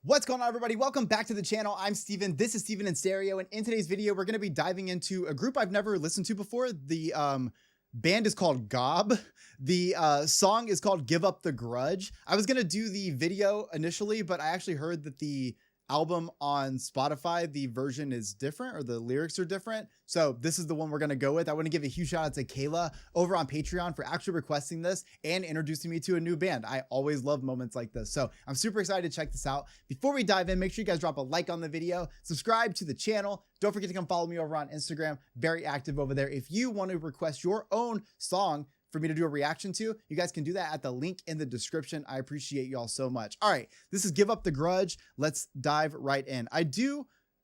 What's going on, everybody? Welcome back to the channel. I'm Steven. This is Steven in Stereo, and in today's video, we're going to be diving into a group I've never listened to before. The band is called Gob. The song is called Give Up the Grudge. I was going to do the video initially, but I actually heard that the album on Spotify, the version is different, or the lyrics are different. So this is the one we're going to go with. I want to give a huge shout out to Kayla over on Patreon for actually requesting this and introducing me to a new band. I always love moments like this. So I'm super excited to check this out. Before we dive in, make sure you guys drop a like on the video, subscribe to the channel. Don't forget to come follow me over on Instagram. Very active over there. If you want to request your own song for me to do a reaction to, you guys can do that at the link in the description. I appreciate y'all so much. All right, this is Give Up the Grudge. Let's dive right in.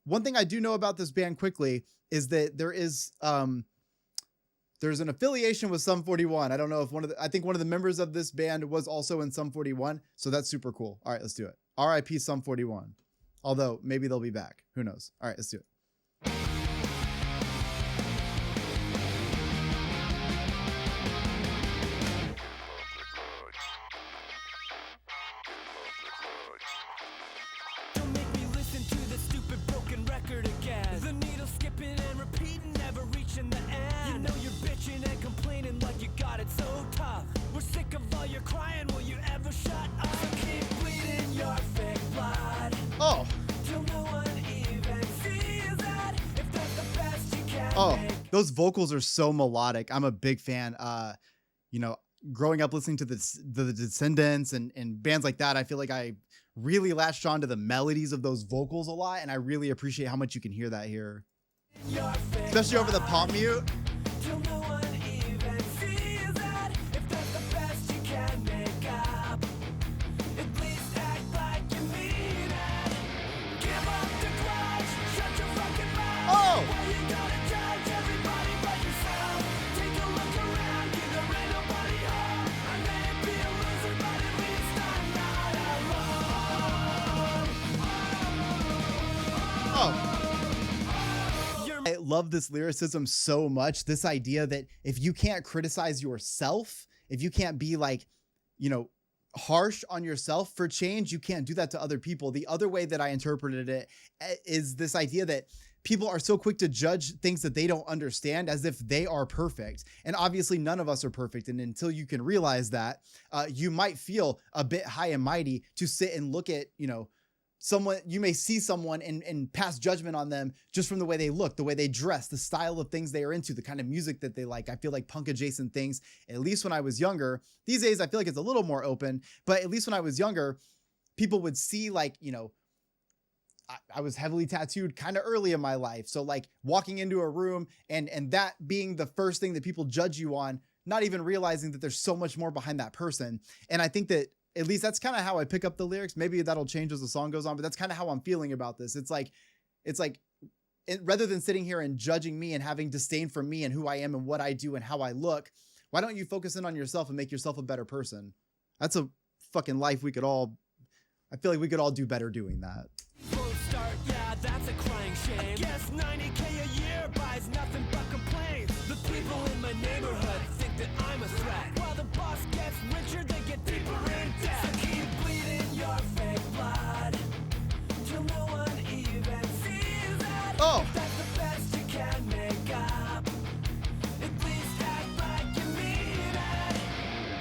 One thing I do know about this band quickly is that there's an affiliation with Sum 41. I don't know if I think one of the members of this band was also in Sum 41. So that's super cool. All right, let's do it. RIP Sum 41. Although maybe they'll be back. Who knows? All right, let's do it. Oh, those vocals are so melodic. I'm a big fan. Growing up listening to the Descendants and bands like that, I feel like I really latched on to the melodies of those vocals a lot, and I really appreciate how much you can hear that here, especially over the pop mute. I love this lyricism so much. This idea that if you can't criticize yourself, if you can't be harsh on yourself for change, you can't do that to other people. The other way that I interpreted it is this idea that people are so quick to judge things that they don't understand as if they are perfect. And obviously none of us are perfect. And until you can realize that, you might feel a bit high and mighty to sit and look at, someone. You may see someone and pass judgment on them just from the way they look, the way they dress, the style of things they are into, the kind of music that they like. I feel like punk adjacent things, at least when I was younger. These days, I feel like it's a little more open, but at least when I was younger, people would see I was heavily tattooed kind of early in my life. So like walking into a room and that being the first thing that people judge you on, not even realizing that there's so much more behind that person. And I think that at least that's kind of how I pick up the lyrics. Maybe that'll change as the song goes on, but that's kind of how I'm feeling about this. It's like rather than sitting here and judging me and having disdain for me and who I am and what I do and how I look, why don't you focus in on yourself and make yourself a better person? That's a fucking life I feel like we could all do better doing that. Yeah, that's a crying shame. I guess $90K a year buys nothing but complaints. The people in my neighborhood think that I'm a threat. While the boss gets richer, they get deeper in debt. So keep bleeding your fake blood till no one even sees it. Oh! That's the best you can make up. At least act like you mean it.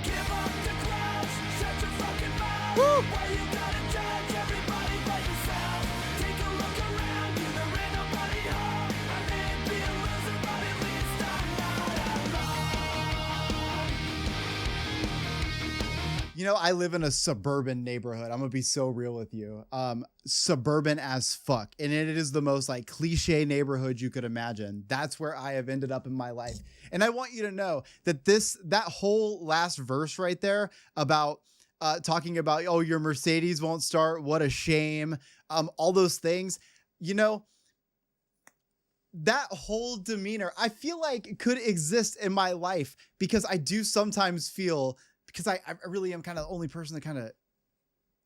Give up the grudge, shut your fucking mouth. Woo! Why you gotta judge everybody but yourself? Take a look around you, there ain't nobody home. I may be a loser, but at least I'm not alone. I live in a suburban neighborhood. I'm gonna be so real with you. Suburban as fuck. And it is the most cliche neighborhood you could imagine. That's where I have ended up in my life. And I want you to know that that whole last verse right there about talking about, oh, your Mercedes won't start, what a shame. All those things, that whole demeanor, I feel like could exist in my life because I do sometimes feel, because I really am kind of the only person that kind of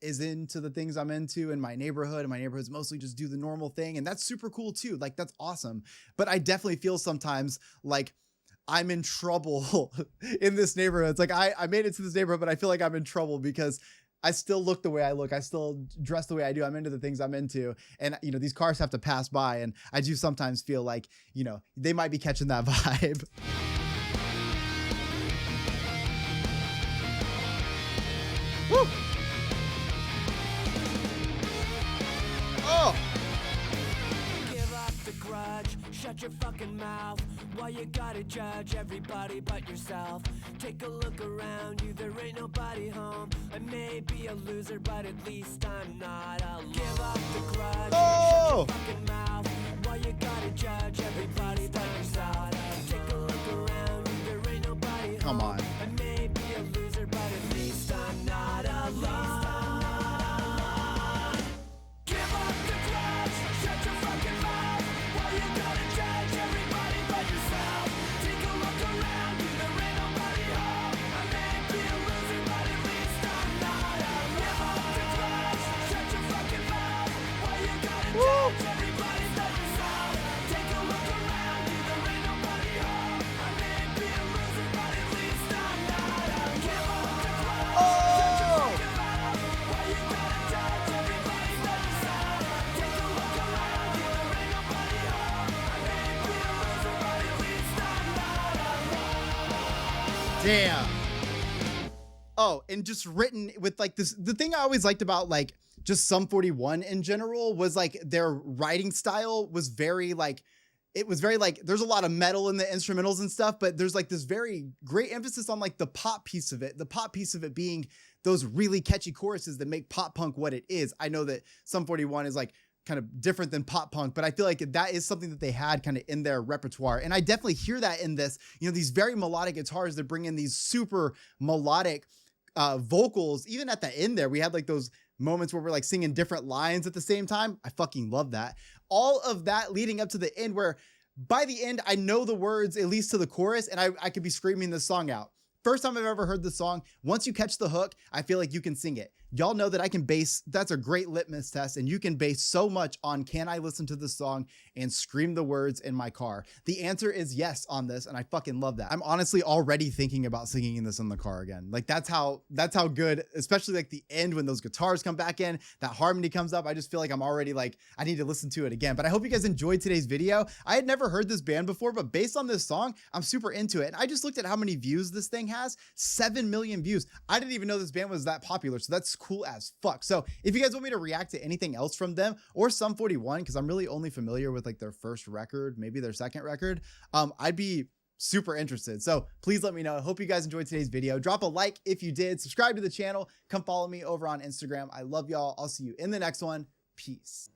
is into the things I'm into in my neighborhood, and my neighborhoods mostly just do the normal thing. And that's super cool too. Like, that's awesome. But I definitely feel sometimes like I'm in trouble in this neighborhood. It's like I made it to this neighborhood, but I feel like I'm in trouble because I still look the way I look. I still dress the way I do. I'm into the things I'm into. And, you know, these cars have to pass by. And I do sometimes feel like, you know, they might be catching that vibe. Woo! Oh! Give up the grudge, shut your fucking mouth. Why you gotta judge everybody but yourself? Take a look around you, there ain't nobody home. I may be a loser, but at least I'm not alone. Give up the grudge, Oh! shut your fucking mouth. Why you gotta judge everybody but yourself? Take a look around you, there ain't nobody home. Come on. I may be a loser, but at least I'm not alone. Give up the grudge, shut your fucking mouth. Why you gotta judge everybody but yourself? Take a look around you, there ain't nobody home. I may be a loser, but at least I'm not alone. Give up the grudge, shut your fucking mouth. Why you gotta judge everybody but yourself? Take a look around you, there ain't nobody home. I may be a loser, but at least I'm not alone. Give up the grudge, shut your fucking mouth. Why you gotta judge everybody but yourself? Take a look around you, there ain't nobody home. I may be a loser, but at least I'm not alone. Damn. Oh, and just written with like this, the thing I always liked about like just Sum 41 in general was like their writing style was very like, it was very like, there's a lot of metal in the instrumentals and stuff, but there's like this very great emphasis on like the pop piece of it. The pop piece of it being those really catchy choruses that make pop punk what it is. I know that Sum 41 is like kind of different than pop punk, but I feel like that is something that they had kind of in their repertoire. And I definitely hear that in this, you know, these very melodic guitars that bring in these super melodic vocals. Even at the end there, we had like those moments where we're like singing different lines at the same time. I fucking love that. All of that leading up to the end where by the end, I know the words, at least to the chorus, and I could be screaming this song out. First time I've ever heard the song. Once you catch the hook, I feel like you can sing it. Y'all know that I can base, that's a great litmus test, and you can base so much on can I listen to the song and scream the words in my car? The answer is yes on this, and I fucking love that. I'm honestly already thinking about singing this in the car again. Like that's how good, especially like the end when those guitars come back in, that harmony comes up. I just feel like I'm already like, I need to listen to it again. But I hope you guys enjoyed today's video. I had never heard this band before, but based on this song, I'm super into it. And I just looked at how many views this thing has, 7 million views. I didn't even know this band was that popular. So that's cool as fuck. So if you guys want me to react to anything else from them or Sum 41, because I'm really only familiar with like their first record, maybe their second record, I'd be super interested. So please let me know. I hope you guys enjoyed today's video. Drop a like if you did. Subscribe to the channel. Come follow me over on Instagram. I love y'all. I'll see you in the next one. Peace.